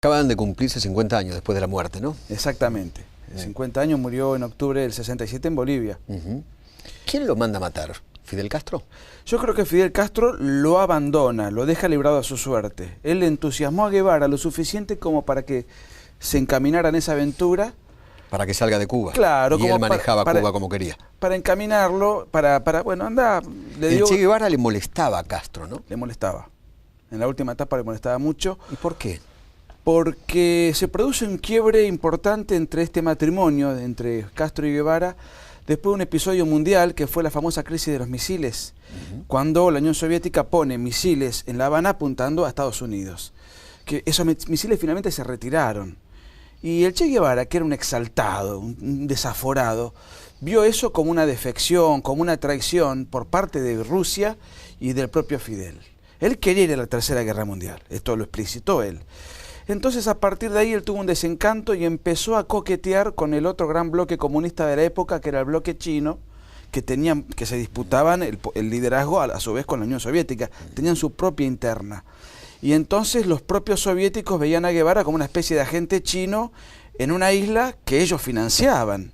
Acaban de cumplirse 50 años después de la muerte, ¿no? Exactamente. 50 años, murió en octubre del 67 en Bolivia. ¿Quién lo manda a matar? ¿Fidel Castro? Yo creo que Fidel Castro lo abandona, lo deja librado a su suerte. Él entusiasmó a Guevara lo suficiente como para que se encaminara en esa aventura. Para que salga de Cuba. Claro. Y él manejaba Cuba como quería. Para encaminarlo, bueno, anda. El Che Guevara le molestaba a Castro, ¿no? Le molestaba. En la última etapa le molestaba mucho. ¿Y por qué? Porque se produce un quiebre importante entre este matrimonio, entre Castro y Guevara, después de un episodio mundial que fue la famosa crisis de los misiles, cuando la Unión Soviética pone misiles en La Habana apuntando a Estados Unidos. Que esos misiles finalmente se retiraron. Y el Che Guevara, que era un exaltado, un desaforado, vio eso como una defección, como una traición por parte de Rusia y del propio Fidel. Él quería ir a la Tercera Guerra Mundial, esto lo explicitó él. Entonces, a partir de ahí, él tuvo un desencanto y empezó a coquetear con el otro gran bloque comunista de la época, que era el bloque chino, que se disputaban el liderazgo a su vez con la Unión Soviética. Tenían su propia interna. Y entonces los propios soviéticos veían a Guevara como una especie de agente chino en una isla que ellos financiaban.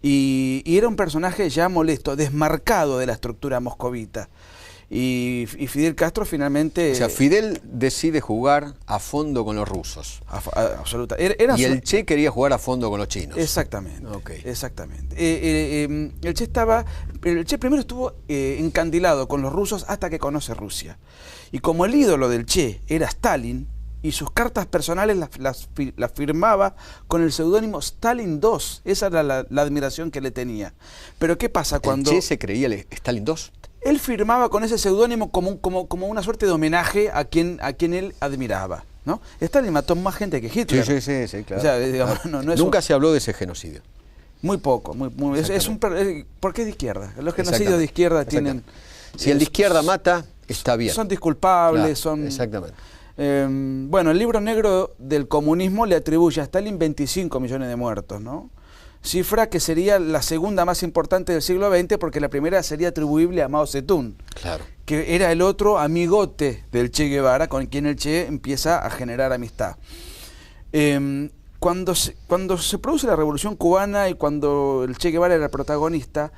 Y era un personaje ya molesto, desmarcado de la estructura moscovita. Y Fidel Castro finalmente... O sea, Fidel decide jugar a fondo con los rusos. Absolutamente. Y el Che quería jugar a fondo con los chinos. Exactamente. Okay. Exactamente. El Che primero estuvo encandilado con los rusos hasta que conoce Rusia. Y como el ídolo del Che era Stalin, y sus cartas personales las firmaba con el seudónimo Stalin II. Esa era la admiración que le tenía. Pero ¿qué pasa cuando... ¿El Che se creía el Stalin II? Él firmaba con ese seudónimo como una suerte de homenaje a quien él admiraba, ¿no? Stalin mató más gente que Hitler. Sí, claro. O sea, digamos, no es Nunca se habló de ese genocidio. Muy poco. Porque es de izquierda. Los genocidios de izquierda tienen... Si el de izquierda mata, está bien. Son disculpables, claro, Exactamente. Bueno, el libro negro del comunismo le atribuye a Stalin 25 millones de muertos, ¿no? Cifra que sería la segunda más importante del siglo XX, porque la primera sería atribuible a Mao Zedong, claro, que era el otro amigote del Che Guevara, con quien el Che empieza a generar amistad. Cuando se produce la Revolución Cubana y cuando el Che Guevara era el protagonista,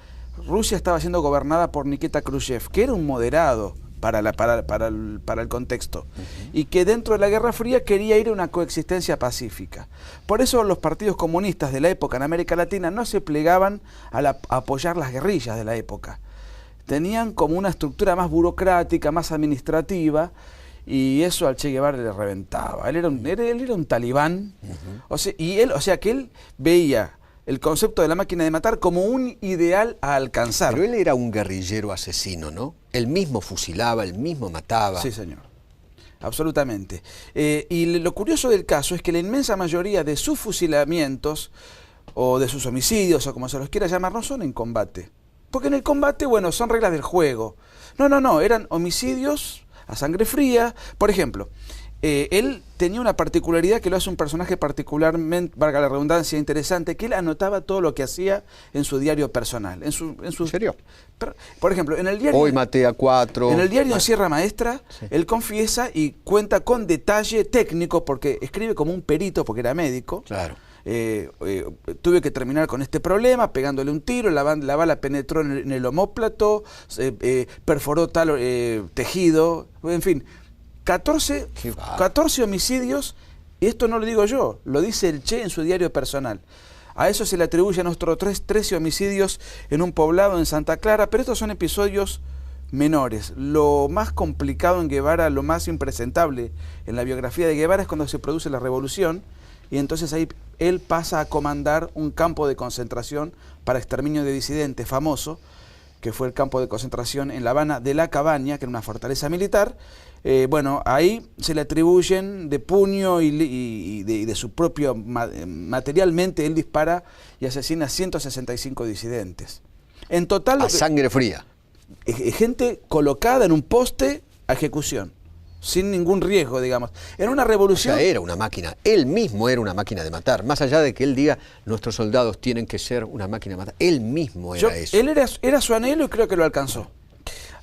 Rusia estaba siendo gobernada por Nikita Khrushchev, que era un moderado para el contexto, y que dentro de la Guerra Fría quería ir a una coexistencia pacífica. Por eso los partidos comunistas de la época en América Latina no se plegaban a apoyar las guerrillas de la época. Tenían como una estructura más burocrática, más administrativa, y eso al Che Guevara le reventaba. Él era un talibán, o sea que él veía el concepto de la máquina de matar como un ideal a alcanzar. Pero él era un guerrillero asesino, ¿no? Él mismo fusilaba, él mismo mataba. Sí, señor. Absolutamente. Y lo curioso del caso es que la inmensa mayoría de sus fusilamientos, o de sus homicidios, o como se los quiera llamar, no son en combate. Porque en el combate, bueno, son reglas del juego. No, eran homicidios a sangre fría. Por ejemplo, él tenía una particularidad que lo hace un personaje particularmente, valga la redundancia, interesante, que él anotaba todo lo que hacía en su diario personal. ¿En serio? Por ejemplo, en el diario... Hoy maté a 4. En el diario en Sierra Maestra, sí, él confiesa y cuenta con detalle técnico, porque escribe como un perito, porque era médico. Claro. Tuve que terminar con este problema, pegándole un tiro, la bala penetró en el omóplato, perforó tal tejido, en fin... 14 homicidios, y esto no lo digo yo, lo dice el Che en su diario personal. A eso se le atribuyen otros 13 homicidios en un poblado en Santa Clara, pero estos son episodios menores. Lo más complicado en Guevara, lo más impresentable en la biografía de Guevara es cuando se produce la revolución, y entonces ahí él pasa a comandar un campo de concentración para exterminio de disidentes famoso, que fue el campo de concentración en La Habana de La Cabaña, que era una fortaleza militar. Bueno, ahí se le atribuyen de puño y de su propio, materialmente él dispara y asesina a 165 disidentes. En total... A sangre fría. Gente colocada en un poste a ejecución, sin ningún riesgo, digamos. Era una revolución... O sea, era una máquina, él mismo era una máquina de matar. Más allá de que él diga, nuestros soldados tienen que ser una máquina de matar, él mismo era eso. Él era su anhelo y creo que lo alcanzó.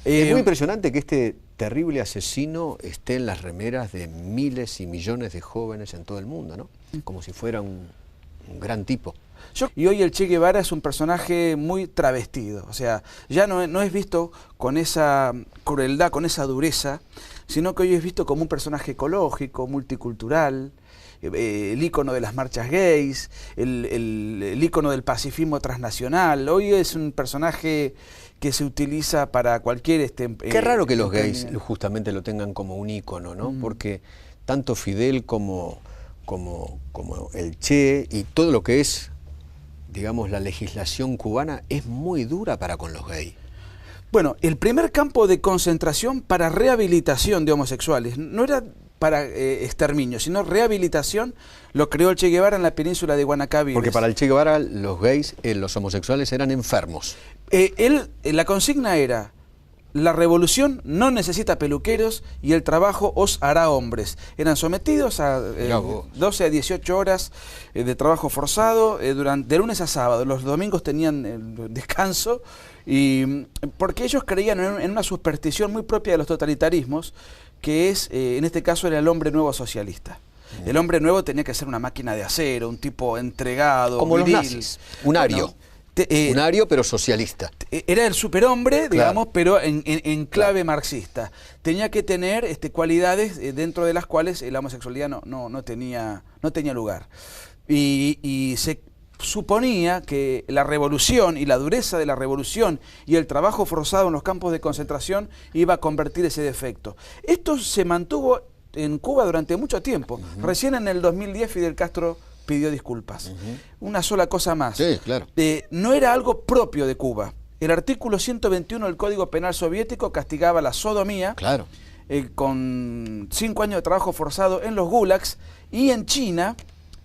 Es muy impresionante que este terrible asesino esté en las remeras de miles y millones de jóvenes en todo el mundo, ¿no? Como si fuera un gran tipo. Y hoy el Che Guevara es un personaje muy travestido, o sea, ya no es visto con esa crueldad, con esa dureza, sino que hoy es visto como un personaje ecológico, multicultural, el ícono de las marchas gays, el ícono del pacifismo transnacional. Hoy es un personaje que se utiliza para cualquier... Qué raro que los gays justamente lo tengan como un ícono, ¿no? Porque tanto Fidel como el Che y todo lo que es, digamos, la legislación cubana es muy dura para con los gays. Bueno, el primer campo de concentración para rehabilitación de homosexuales, no era para exterminio, sino rehabilitación, lo creó el Che Guevara en la península de Guanacaviles. Porque para el Che Guevara los gays, los homosexuales eran enfermos. La consigna era: la revolución no necesita peluqueros y el trabajo os hará hombres. Eran sometidos a 12 a 18 horas de trabajo forzado de lunes a sábado. Los domingos tenían descanso, y porque ellos creían en una superstición muy propia de los totalitarismos, que es, en este caso, era el hombre nuevo socialista. El hombre nuevo tenía que ser una máquina de acero, un tipo entregado, como viril, los nazis, un ario. Bueno, un ario, pero socialista. Era el superhombre, digamos, claro, pero en clave marxista. Tenía que tener cualidades dentro de las cuales la homosexualidad no tenía lugar. Y se suponía que la revolución y la dureza de la revolución y el trabajo forzado en los campos de concentración iba a convertir ese defecto. Esto se mantuvo en Cuba durante mucho tiempo. Recién en el 2010 Fidel Castro pidió disculpas. Una sola cosa más. Sí, claro. No era algo propio de Cuba. El artículo 121 del Código Penal soviético castigaba la sodomía, claro, con 5 años de trabajo forzado en los gulags, y en China,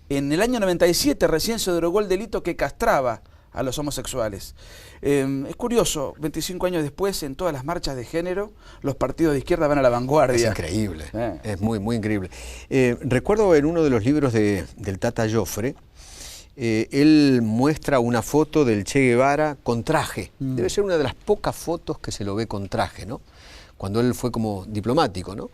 en el año 97, recién se derogó el delito que castraba a los homosexuales. Es curioso, 25 años después, en todas las marchas de género, los partidos de izquierda van a la vanguardia. Es increíble, es muy, muy increíble. Recuerdo en uno de los libros del Tata Joffre, él muestra una foto del Che Guevara con traje. Debe ser una de las pocas fotos que se lo ve con traje, ¿no? Cuando él fue como diplomático, ¿no?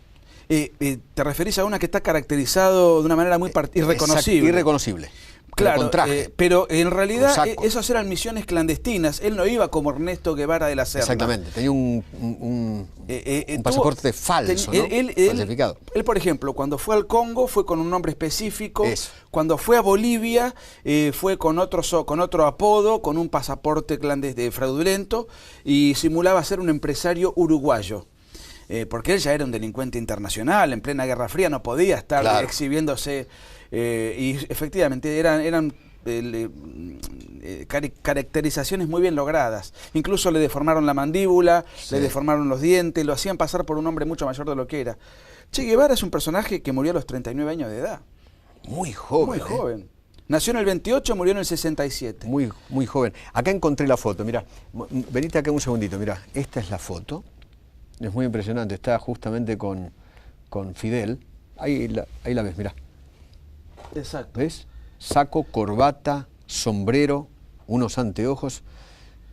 Te referís a una que está caracterizado de una manera muy irreconocible. Exacto, irreconocible. Claro, con traje, pero en realidad esas eran misiones clandestinas. Él no iba como Ernesto Guevara de la Serna. Exactamente, tenía un pasaporte falso, ¿no? Falsificado. Él, por ejemplo, cuando fue al Congo fue con un nombre específico. Cuando fue a Bolivia fue con otro apodo, con un pasaporte fraudulento, y simulaba ser un empresario uruguayo. Porque él ya era un delincuente internacional, en plena Guerra Fría no podía estar exhibiéndose, y efectivamente eran caracterizaciones muy bien logradas. Incluso le deformaron la mandíbula, le deformaron los dientes, lo hacían pasar por un hombre mucho mayor de lo que era. Che Guevara es un personaje que murió a los 39 años de edad. Muy joven. Muy joven. Nació en el 28, murió en el 67. Muy, muy joven. Acá encontré la foto, mira, venite acá un segundito, mira, esta es la foto. Es muy impresionante, está justamente con Fidel. Ahí la ves, mirá. Exacto. ¿Ves? Saco, corbata, sombrero, unos anteojos,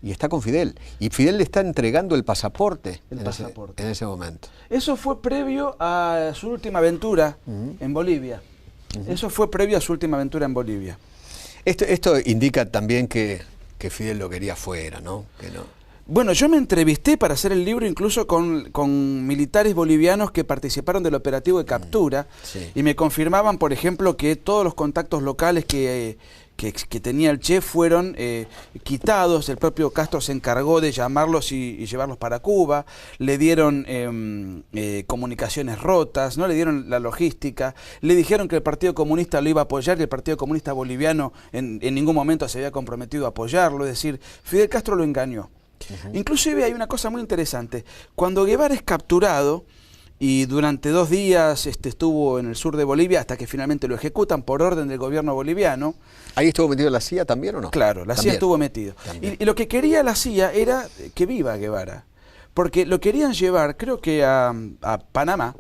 y está con Fidel. Y Fidel le está entregando el pasaporte, en ese momento. Eso fue previo a su última aventura en Bolivia. Eso fue previo a su última aventura en Bolivia. Esto indica también que Fidel lo quería afuera, ¿no? Que no. Bueno, yo me entrevisté para hacer el libro incluso con militares bolivianos que participaron del operativo de captura, y me confirmaban, por ejemplo, que todos los contactos locales que tenía el Che fueron quitados. El propio Castro se encargó de llamarlos y llevarlos para Cuba. Le dieron comunicaciones rotas, no le dieron la logística. Le dijeron que el Partido Comunista lo iba a apoyar, y el Partido Comunista Boliviano en ningún momento se había comprometido a apoyarlo. Es decir, Fidel Castro lo engañó. Inclusive hay una cosa muy interesante. Cuando Guevara es capturado y durante 2 días estuvo en el sur de Bolivia hasta que finalmente lo ejecutan por orden del gobierno boliviano. ¿Ahí estuvo metido la CIA también o no? Claro, la CIA estuvo metido. Y lo que quería la CIA era que viva Guevara, porque lo querían llevar, creo que a Panamá,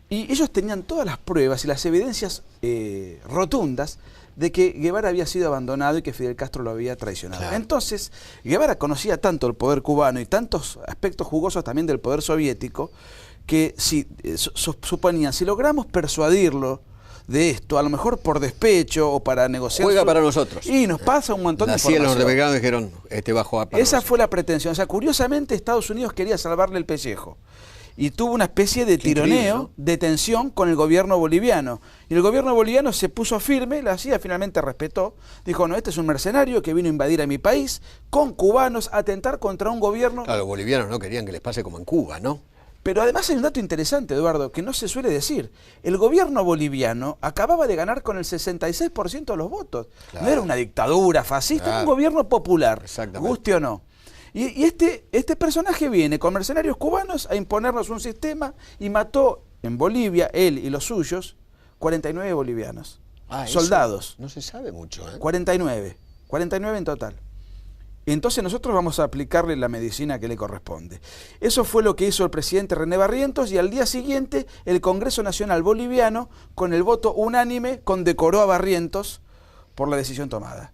y ellos tenían todas las pruebas y las evidencias rotundas de que Guevara había sido abandonado y que Fidel Castro lo había traicionado. Claro. Entonces, Guevara conocía tanto el poder cubano y tantos aspectos jugosos también del poder soviético, que si suponían, si logramos persuadirlo de esto, a lo mejor por despecho o para negociar. Juega para nosotros. Y nos pasa un montón de información. Los norteamericanos dijeron, este va a jugar para Esa nosotros. fue la pretensión. O sea, curiosamente Estados Unidos quería salvarle el pellejo. Y tuvo una especie de tironeo, ¿no?, de tensión con el gobierno boliviano. Y el gobierno boliviano se puso firme, la CIA finalmente respetó. Dijo, no, este es un mercenario que vino a invadir a mi país con cubanos a atentar contra un gobierno. Claro, los bolivianos no querían que les pase como en Cuba, ¿no? Pero además hay un dato interesante, Eduardo, que no se suele decir. El gobierno boliviano acababa de ganar con el 66% de los votos. Claro. No era una dictadura fascista, era un gobierno popular, guste o no. Y este personaje viene con mercenarios cubanos a imponernos un sistema y mató en Bolivia, él y los suyos, 49 bolivianos. Soldados. No se sabe mucho, ¿eh? 49 en total. Entonces nosotros vamos a aplicarle la medicina que le corresponde. Eso fue lo que hizo el presidente René Barrientos y al día siguiente el Congreso Nacional Boliviano, con el voto unánime, condecoró a Barrientos por la decisión tomada.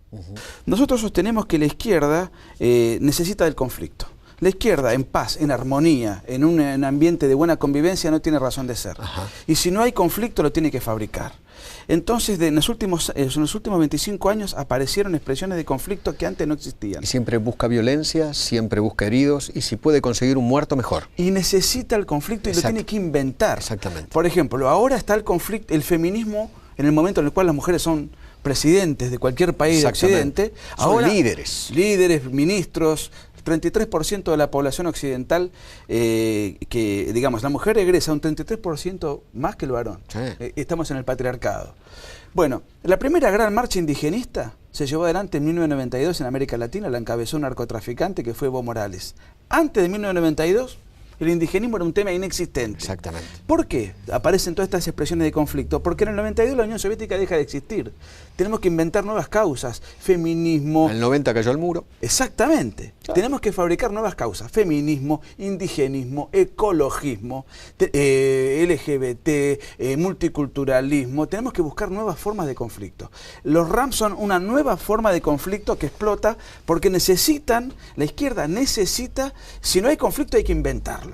Nosotros sostenemos que la izquierda necesita del conflicto. La izquierda, en paz, en armonía, en un ambiente de buena convivencia, no tiene razón de ser. Y si no hay conflicto, lo tiene que fabricar. Entonces, en los últimos 25 años aparecieron expresiones de conflicto que antes no existían. Y siempre busca violencia, siempre busca heridos, y si puede conseguir un muerto, mejor. Y necesita el conflicto y lo tiene que inventar. Exactamente. Por ejemplo, ahora está el conflicto, el feminismo, en el momento en el cual las mujeres son presidentes de cualquier país de Occidente. Son líderes. Líderes, ministros. 33% de la población occidental, que digamos, la mujer egresa un 33% más que el varón. Sí. Estamos en el patriarcado. Bueno, la primera gran marcha indigenista se llevó adelante en 1992 en América Latina, la encabezó un narcotraficante que fue Evo Morales. Antes de 1992, el indigenismo era un tema inexistente. Exactamente. ¿Por qué aparecen todas estas expresiones de conflicto? Porque en el 92 la Unión Soviética deja de existir. Tenemos que inventar nuevas causas. Feminismo. En el 90 cayó el muro. Exactamente. Claro. Tenemos que fabricar nuevas causas. Feminismo, indigenismo, ecologismo, LGBT, multiculturalismo. Tenemos que buscar nuevas formas de conflicto. Los RAM son una nueva forma de conflicto que explota porque necesitan, la izquierda necesita, si no hay conflicto hay que inventarlo.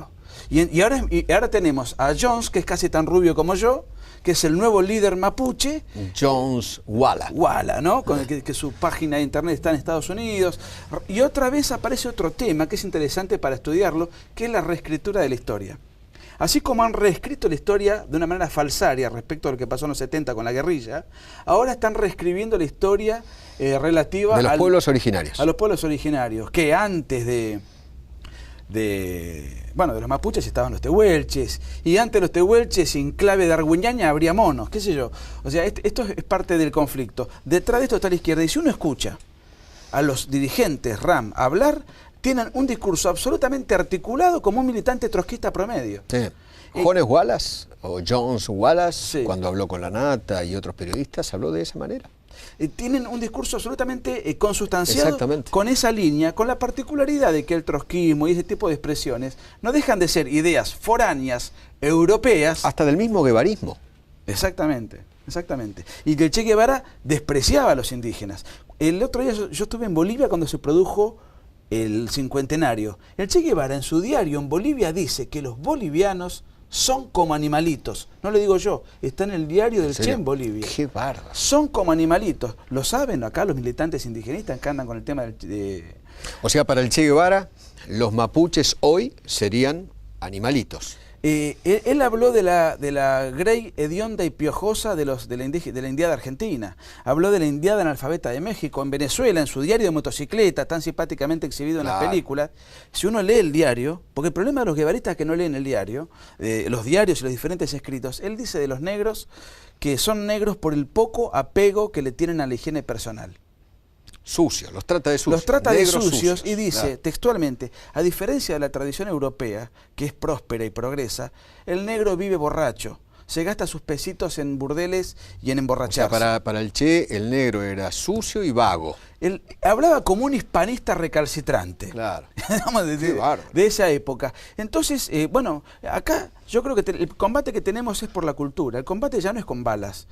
Y ahora tenemos a Jones, que es casi tan rubio como yo, que es el nuevo líder mapuche. Jones Walla. Walla, ¿no? Que su página de internet está en Estados Unidos. Y otra vez aparece otro tema que es interesante para estudiarlo, que es la reescritura de la historia. Así como han reescrito la historia de una manera falsaria respecto a lo que pasó en los 70 con la guerrilla, ahora están reescribiendo la historia relativa de los pueblos originarios. A los pueblos originarios, que antes de los mapuches estaban los tehuelches, y antes de los tehuelches, en clave darwiniana, habría monos, qué sé yo. O sea, esto es parte del conflicto. Detrás de esto está la izquierda, y si uno escucha a los dirigentes RAM hablar, tienen un discurso absolutamente articulado como un militante trotskista promedio. Sí. Jones Wallace, o Jones Wallace, sí, cuando habló con La Nata y otros periodistas, habló de esa manera. Tienen un discurso absolutamente consustanciado con esa línea, con la particularidad de que el trotskismo y ese tipo de expresiones no dejan de ser ideas foráneas, europeas. Hasta del mismo guevarismo. Exactamente. Y que el Che Guevara despreciaba a los indígenas. El otro día yo estuve en Bolivia cuando se produjo el cincuentenario. El Che Guevara en su diario en Bolivia dice que los bolivianos son como animalitos. No lo digo yo, está en el diario del Che en Bolivia. ¡Qué bárbaro! Son como animalitos. ¿Lo saben acá los militantes indigenistas que andan con el tema O sea, para el Che Guevara, los mapuches hoy serían animalitos. Él habló de la grey hedionda y piojosa de la indiada argentina. Habló de la indiada analfabeta de México. En Venezuela, en su diario de motocicleta, tan simpáticamente exhibido en las películas. Si uno lee el diario, porque el problema de los guevaristas es que no leen el diario, los diarios y los diferentes escritos, él dice de los negros que son negros por el poco apego que le tienen a la higiene personal. Sucios, los trata de sucios. Los trata de sucios y dice textualmente, a diferencia de la tradición europea, que es próspera y progresa, el negro vive borracho, se gasta sus pesitos en burdeles y en emborracharse. O sea, para el Che, el negro era sucio y vago. Él hablaba como un hispanista recalcitrante. Claro. de esa época. Entonces, acá yo creo que el combate que tenemos es por la cultura. El combate ya no es con balas.